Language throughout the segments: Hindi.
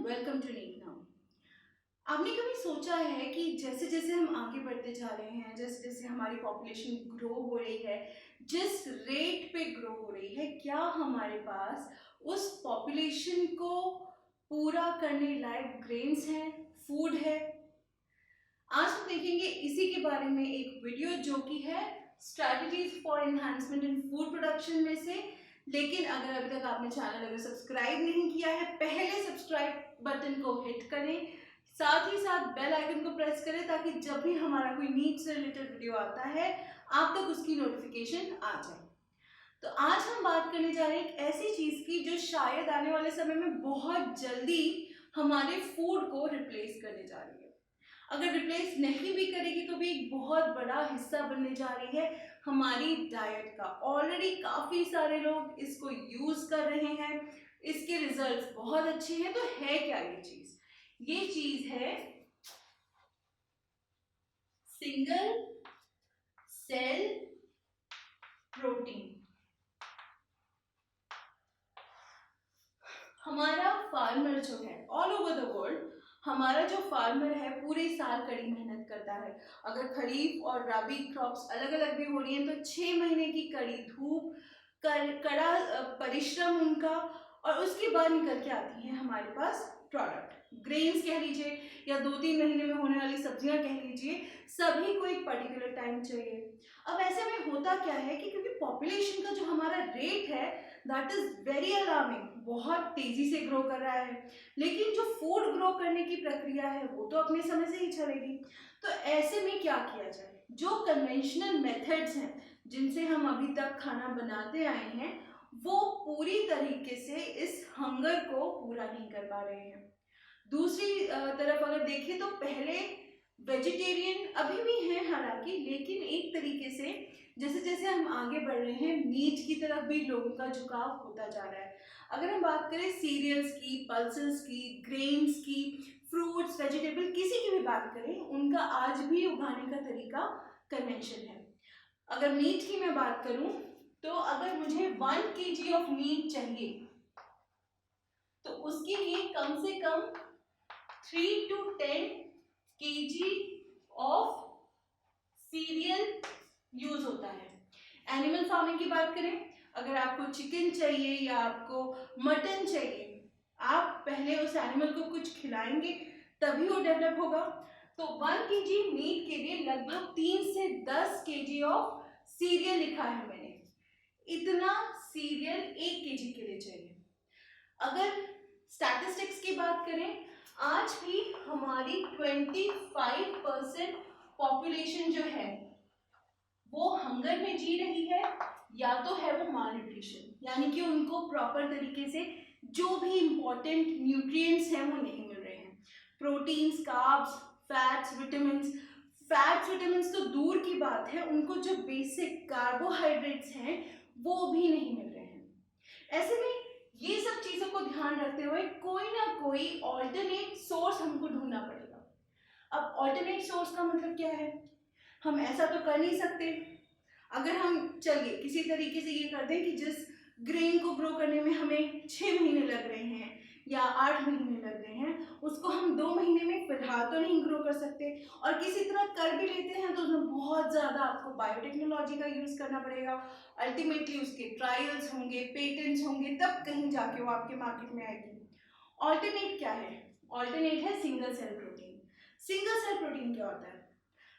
Welcome to NEET now. आपने कभी सोचा है कि जैसे जैसे हम आगे बढ़ते जा रहे हैं, जैसे जैसे हमारी पॉपुलेशन ग्रो हो रही है, जिस रेट पे ग्रो हो रही है, क्या हमारे पास उस पॉपुलेशन को पूरा करने लायक ग्रेन्स हैं, फूड है? आज हम देखेंगे इसी के बारे में एक वीडियो जो कि है strategies for enhancement in food production में से। लेकिन अगर अभी तक आपने चैनल अगर सब्सक्राइब नहीं किया है, पहले सब्सक्राइब बटन को हिट करें, साथ ही साथ बेल आइकन को प्रेस करें ताकि जब भी हमारा कोई नीट से रिलेटेड वीडियो आता है आप तक उसकी नोटिफिकेशन आ जाए। तो आज हम बात करने जा रहे हैं एक ऐसी चीज की जो शायद आने वाले समय में बहुत जल्दी हमारे फूड को रिप्लेस करने जा रही है। अगर रिप्लेस नहीं भी करेगी तो भी एक बहुत बड़ा हिस्सा बनने जा रही है हमारी डाइट का। ऑलरेडी काफी सारे लोग इसको यूज कर रहे हैं, इसके रिजल्ट्स बहुत अच्छे हैं। तो है क्या ये चीज? ये चीज है सिंगल सेल प्रोटीन। हमारा फार्मर जो है ऑल ओवर द वर्ल्ड, हमारा जो फार्मर है पूरे साल कड़ी मेहनत करता है। अगर खरीफ और रबी क्रॉप्स अलग अलग भी हो रही हैं तो 6 महीने की कड़ी धूप कड़ा परिश्रम उनका, और उसके बाद निकल के आती है हमारे पास प्रोडक्ट। ग्रेन्स कह लीजिए या 2-3 महीने में होने वाली सब्जियां कह लीजिए, सभी को एक पर्टिकुलर टाइम चाहिए। अब ऐसे में होता क्या है कि क्योंकि पॉपुलेशन का जो हमारा रेट है दैट इज वेरी अलार्मिंग, बहुत तेजी से ग्रो कर रहा है, लेकिन जो फूड ग्रो करने की प्रक्रिया है वो तो अपने समय से ही चलेगी। तो ऐसे में क्या किया जाए? जो कन्वेंशनल मेथड्स हैं जिनसे हम अभी तक खाना बनाते आए हैं वो पूरी तरीके से इस हंगर को पूरा नहीं कर पा रहे हैं। दूसरी तरफ अगर देखें तो पहले वेजिटेरियन अभी भी हैं हालांकि, लेकिन एक तरीके से जैसे जैसे हम आगे बढ़ रहे हैं मीट की तरफ भी लोगों का झुकाव होता जा रहा है। अगर हम बात करें सीरियल्स की, पल्सेस की, ग्रेन्स की, फ्रूट्स, वेजिटेबल, किसी की भी बात करें, उनका आज भी उगाने का तरीका कन्वेंशन है। अगर मीट की मैं बात करूं तो अगर मुझे 1 kg ऑफ मीट चाहिए तो उसके लिए कम से कम 3 to 10 kg of serial use होता है। एनिमल फार्मिंग की बात करें, अगर आपको चिकन चाहिए या आपको मटन चाहिए, आप पहले उस एनिमल को कुछ खिलाएंगे तभी वो डेवलप होगा। तो 1 kg मीट के लिए लगभग 3 से 10 kg ऑफ सीरियल लिखा है मैंने। इतना सीरियल 1 kg के लिए चाहिए। अगर स्टैटिस्टिक्स की बात करें, आज भी हमारी 25% पॉपुलेशन जो है वो हंगर में जी रही है, या तो है वो मालन्यूट्रिशन, यानी कि उनको प्रॉपर तरीके से जो भी इंपॉर्टेंट न्यूट्रिएंट्स हैं वो नहीं मिल रहे हैं। प्रोटीन्स, कार्ब्स, फैट्स, विटामिन्स तो दूर की बात है, उनको जो बेसिक कार्बोहाइड्रेट्स हैं वो भी नहीं मिल रहे हैं। ऐसे में ये सब चीजों को ध्यान रखते हुए कोई ना कोई ऑल्टरनेट सोर्स हमको ढूंढना पड़ेगा। अब ऑल्टरनेट सोर्स का मतलब क्या है? हम ऐसा तो कर नहीं सकते, अगर हम चलिए किसी तरीके से ये कर दें कि जिस ग्रेन को ग्रो करने में हमें 6 महीने लग रहे हैं या 8 महीने लग रहे हैं, उसको हम 2 महीने में फिलहाल तो नहीं ग्रो कर सकते, और किसी तरह कर भी लेते हैं तो उसमें बहुत ज़्यादा आपको बायोटेक्नोलॉजी का यूज़ करना पड़ेगा। अल्टीमेटली उसके ट्रायल्स होंगे, पेटेंट्स होंगे, तब कहीं जाके वो आपके मार्केट में आएगी। ऑल्टरनेट क्या है? ऑल्टरनेट है single cell protein. Single cell protein क्या होता है?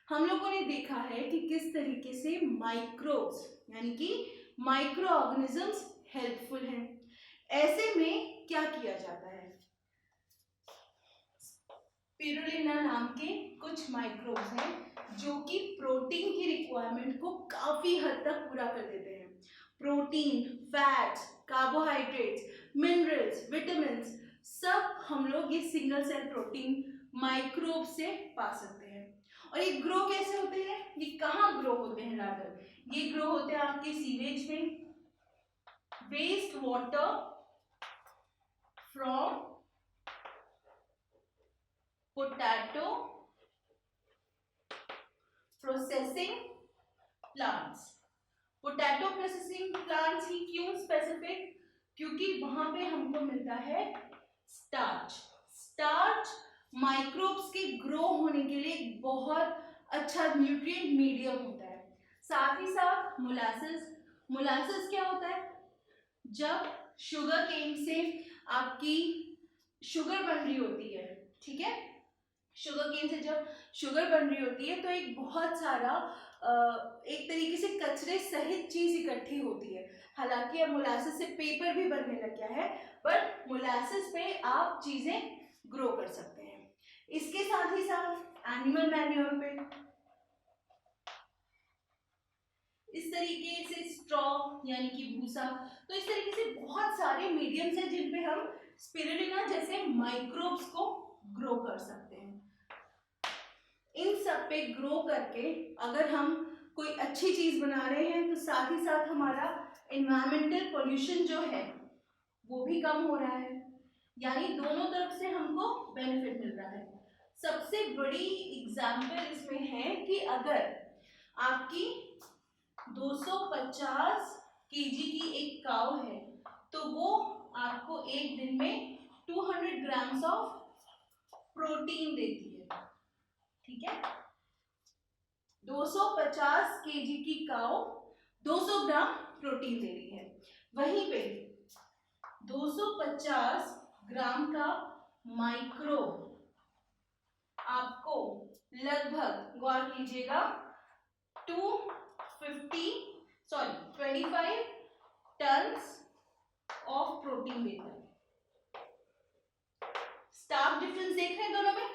हम लोगों ने देखा है कि किस तरीके से माइक्रोब्स यानी कि माइक्रो ऑर्गेनिजम्स हेल्पफुल हैं। ऐसे में क्या किया जाता है? स्पिरुलिना नाम के कुछ माइक्रोब्स हैं जो कि प्रोटीन की रिक्वायरमेंट को काफी हद तक पूरा कर देते हैं। Protein, fats, carbohydrates, minerals, vitamins सब हम लोग ये सिंगल सेल प्रोटीन माइक्रोब से पा सकते हैं। और ये ग्रो कैसे होते हैं? ये कहाँ ग्रो होते हैं? रादर ये ग्रो होते हैं आपके सीवेज में, waste water from potato processing plants. Potato processing plants ही क्यों स्पेसिफिक? क्योंकि वहां पे हमको मिलता है स्टार्च। स्टार्च माइक्रोब्स के ग्रो होने के लिए एक बहुत अच्छा न्यूट्रिएंट मीडियम होता है। साथ ही साथ मोलासेस क्या होता है? जब शुगर केन से आपकी शुगर बन रही होती है, ठीक है, शुगर केन से जब शुगर बन रही होती है तो एक बहुत सारा एक तरीके से कचरे सहित चीज इकट्ठी होती है। हालांकि अब मोलासेस से पेपर भी बनने लग गया है, बट मोलासेस पे आप चीजें ग्रो कर सकते हैं। इसके साथ ही साथ एनिमल मैन्योर पे इस तरीके से स्ट्रॉ यानी कि भूसा, तो इस तरीके से बहुत सारे मीडियम्स हैं जिन पे हम स्पिरुलिना जैसे माइक्रोब्स को ग्रो कर सकते हैं। इन सब पे ग्रो करके अगर हम कोई अच्छी चीज बना रहे हैं तो साथ ही साथ हमारा एनवायरमेंटल पोल्यूशन जो है वो भी कम हो रहा है, यानी दोनों तरफ से हमको बेनिफिट मिल रहा है। सबसे बड़ी एग्जाम्पल इसमें है कि अगर आपकी 250 केजी की एक काव है तो वो आपको एक दिन में 200 ग्राम्स ऑफ प्रोटीन देती है, ठीक है। 250 केजी की काव 200 ग्राम प्रोटीन दे रही है, वहीं पे 250 ग्राम का माइक्रो आपको लगभग गौर कीजिएगा 25 टन्स ऑफ प्रोटीन देता है। स्टार्क डिफरेंस देख रहे हैं दोनों में?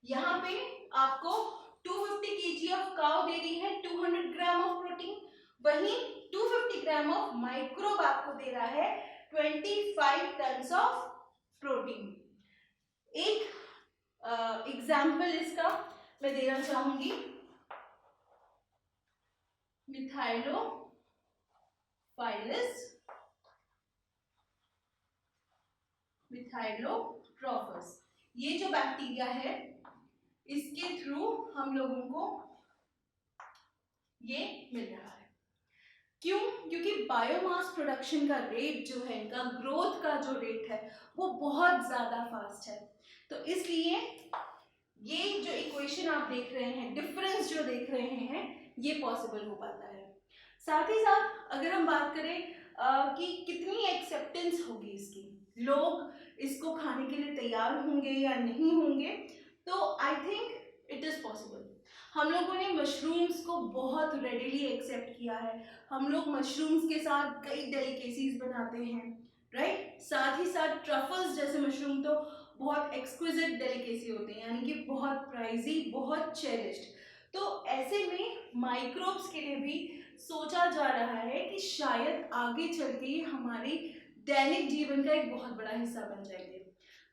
यहाँ पे आपको 250 केजी ऑफ काउ दे रही है 200 ग्राम ऑफ प्रोटीन, वहीं 250 ग्राम ऑफ माइक्रोब आपको दे रहा है 25 टन्स ऑफ प्रोटीन। एक एग्जाम्पल इसका मैं देना चाहूंगी, मिथाइलोट्रॉफस, ये जो बैक्टीरिया है इसके थ्रू हम लोगों को ये मिल रहा है। क्यों? क्योंकि बायोमास प्रोडक्शन का रेट जो है, इनका ग्रोथ का जो रेट है वो बहुत ज्यादा फास्ट है, तो इसलिए ये जो इक्वेशन आप देख रहे हैं, डिफरेंस जो देख रहे हैं, ये पॉसिबल हो पाता है। साथ ही साथ अगर हम बात करें कि कितनी एक्सेप्टेंस होगी इसकी, लोग इसको खाने के लिए तैयार होंगे या नहीं होंगे, तो I think it is possible. हम लोगों ने मशरूम्स को बहुत रेडिली एक्सेप्ट किया है, हम लोग मशरूम्स के साथ कई डेलिकेसीज बनाते हैं, राइट। साथ ही साथ ट्रफल्स जैसे मशरूम तो बहुत एक्सक्विजिट डेलिकेसी होते हैं, यानी कि बहुत प्राइजी, बहुत चेरिश्ड। तो ऐसे में माइक्रोब्स के लिए भी सोचा जा रहा है कि शायद आगे चल के हमारे दैनिक जीवन का एक बहुत बड़ा हिस्सा बन जाएंगे।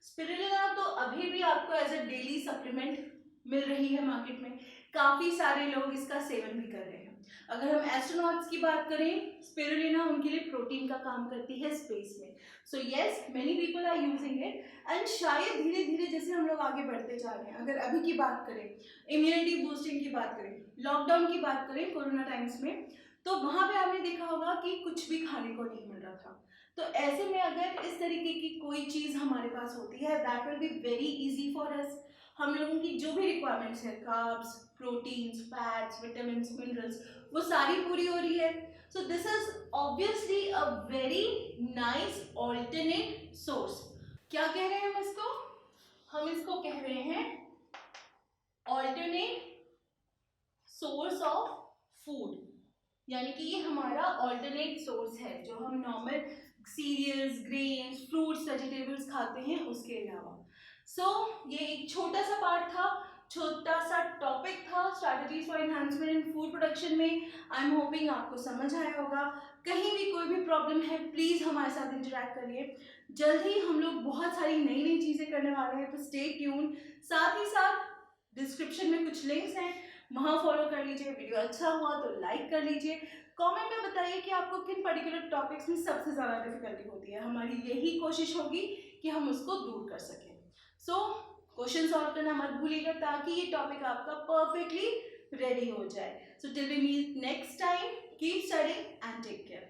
स्पिरुलिना तो अभी भी आपको एज ए डेली सप्लीमेंट मिल रही है मार्केट में, काफी सारे लोग इसका सेवन भी कर रहे हैं। अगर हम एस्ट्रोनॉट्स की बात करें, स्पिरुलिना उनके लिए प्रोटीन का काम करती है स्पेस में। So yes, many people are using it, and शायद धीरे धीरे जैसे हम लोग आगे बढ़ते जा रहे हैं, अगर अभी की बात करें, इम्यूनिटी बूस्टिंग की बात करें, लॉकडाउन की बात करें कोरोना टाइम्स में, तो वहां पे आपने देखा होगा कि कुछ भी खाने को नहीं मिल रहा था। तो ऐसे में अगर इस तरीके की कोई चीज हमारे पास होती है, that will be very easy for us. हम लोगों की जो भी रिक्वायरमेंट्स है, carbs, proteins, fats, vitamins, minerals, वो सारी पूरी हो रही है। So this is obviously a very nice alternate source. क्या कह रहे हैं हम इसको? हम इसको कह रहे हैं ऑल्टरनेट सोर्स ऑफ फूड, यानी कि ये हमारा ऑल्टरनेट सोर्स है जो हम normal cereals, grains, fruits, vegetables खाते हैं उसके अलावा। सो ये एक छोटा सा पार्ट था, छोटा सा टॉपिक था strategies for enhancement in food production में। आई एम होपिंग आपको समझ आया होगा। कहीं भी कोई भी प्रॉब्लम है, प्लीज हमारे साथ इंटरेक्ट करिए। जल्द ही हम लोग बहुत सारी नई नई चीजें करने वाले हैं, तो स्टे ट्यून। साथ ही साथ डिस्क्रिप्शन में कुछ लिंक्स हैं, वहाँ फॉलो कर लीजिए। वीडियो अच्छा हुआ तो लाइक कर लीजिए। कमेंट में बताइए कि आपको किन पर्टिकुलर टॉपिक्स में सबसे ज़्यादा डिफिकल्टी होती है। हमारी यही कोशिश होगी कि हम उसको दूर कर सकें। सो क्वेश्चन सॉल्व करना मत भूलिएगा ताकि ये टॉपिक आपका परफेक्टली रेडी हो जाए। So till we meet next time, keep studying and take care.